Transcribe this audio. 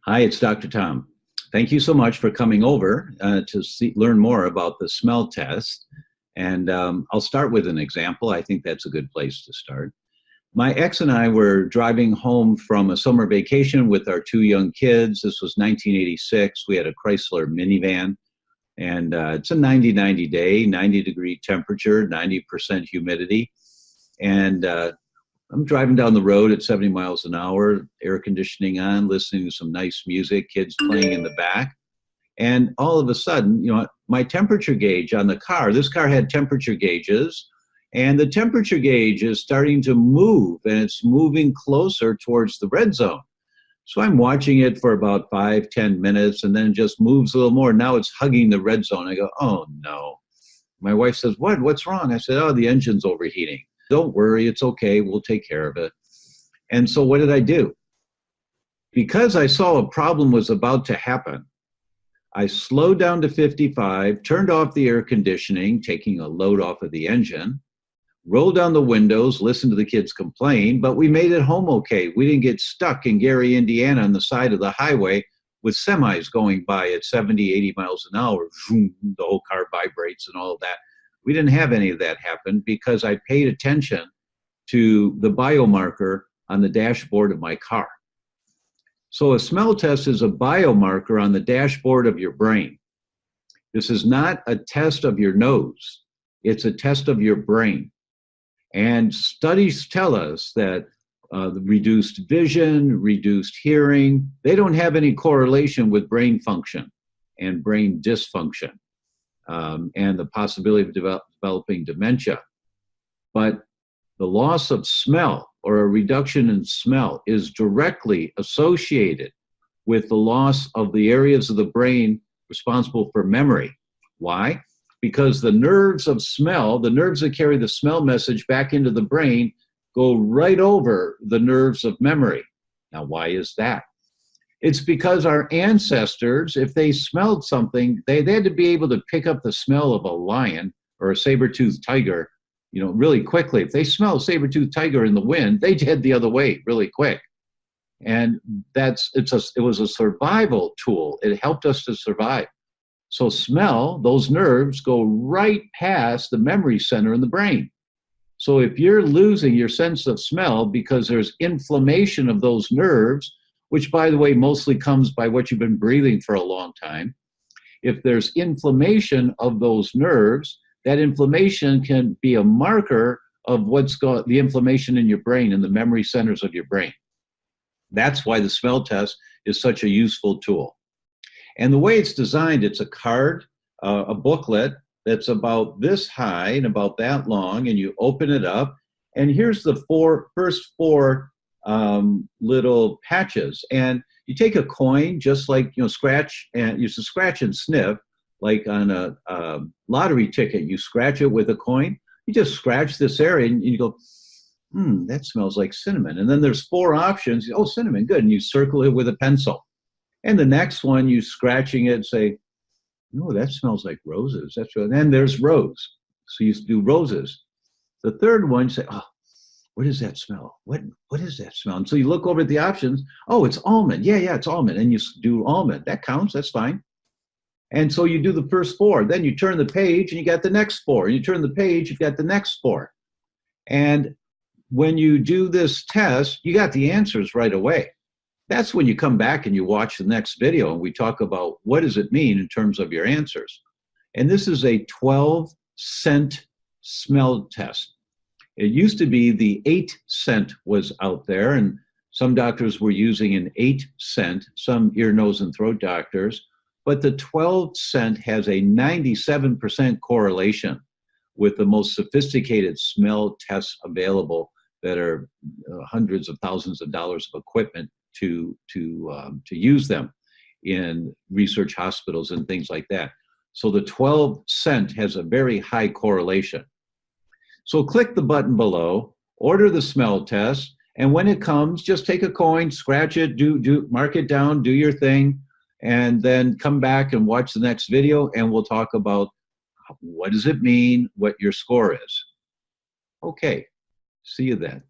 Hi, it's Dr. Tom. Thank you so much for coming over to learn more about the smell test. And I'll start with an example. I think that's a good place to start. My ex and I were driving home from a summer vacation with our two young kids. This was 1986. We had a Chrysler minivan, and it's a 90-90 day, 90-degree temperature, 90% humidity. And I'm driving down the road at 70 miles an hour, air conditioning on, listening to some nice music, kids playing in the back. And all of a sudden, my temperature gauge on the car, this car had temperature gauges, and the temperature gauge is starting to move, and it's moving closer towards the red zone. So I'm watching it for about 5-10 minutes, and then it just moves a little more. Now it's hugging the red zone. I go, oh no. My wife says, what's wrong? I said, oh, the engine's overheating. Don't worry, it's okay, we'll take care of it. And so what did I do? Because I saw a problem was about to happen, I slowed down to 55, turned off the air conditioning, taking a load off of the engine, rolled down the windows, listened to the kids complain, but we made it home okay. We didn't get stuck in Gary, Indiana on the side of the highway with semis going by at 70, 80 miles an hour. The whole car vibrates and all of that. We didn't have any of that happen because I paid attention to the biomarker on the dashboard of my car. So a smell test is a biomarker on the dashboard of your brain. This is not a test of your nose. It's a test of your brain. And studies tell us that the reduced vision, reduced hearing, they don't have any correlation with brain function and brain dysfunction. And the possibility of developing dementia. But the loss of smell or a reduction in smell is directly associated with the loss of the areas of the brain responsible for memory. Why? Because the nerves of smell, the nerves that carry the smell message back into the brain, go right over the nerves of memory. Now, why is that? It's because our ancestors, if they smelled something, they had to be able to pick up the smell of a lion or a saber-toothed tiger, really quickly. If they smell a saber-toothed tiger in the wind, they head the other way really quick. And it was a survival tool. It helped us to survive. So smell, those nerves go right past the memory center in the brain. So if you're losing your sense of smell because there's inflammation of those nerves, which, by the way, mostly comes by what you've been breathing for a long time. If there's inflammation of those nerves, that inflammation can be a marker of the inflammation in your brain, in the memory centers of your brain. That's why the smell test is such a useful tool. And the way it's designed, it's a card, a booklet that's about this high and about that long, and you open it up, and here's the first four little patches, and you take a coin, just like scratch, and you scratch and sniff like on a lottery ticket. You scratch it with a coin. You just scratch this area, and you go, that smells like cinnamon. And then there's four options. Oh, cinnamon, good. And you circle it with a pencil. And the next one, you scratching it and say, no, that smells like roses. That's right. And then there's rose. So you do roses. The third one, you say, oh, what does that smell? What is that smell? And so you look over at the options. Oh, it's almond. Yeah, it's almond. And you do almond. That counts. That's fine. And so you do the first four. Then you turn the page and you got the next four. And you turn the page, you've got the next four. And when you do this test, you got the answers right away. That's when you come back and you watch the next video and we talk about what does it mean in terms of your answers. And this is a 12-scent smell test. It used to be the 8-scent was out there, and some doctors were using an 8-scent, some ear, nose, and throat doctors, but the 12-scent has a 97% correlation with the most sophisticated smell tests available that are hundreds of thousands of dollars of equipment to use them in research hospitals and things like that. So the 12-scent has a very high correlation. So click the button below, order the smell test, and when it comes, just take a coin, scratch it, mark it down, do your thing, and then come back and watch the next video, and we'll talk about what does it mean, what your score is. Okay, see you then.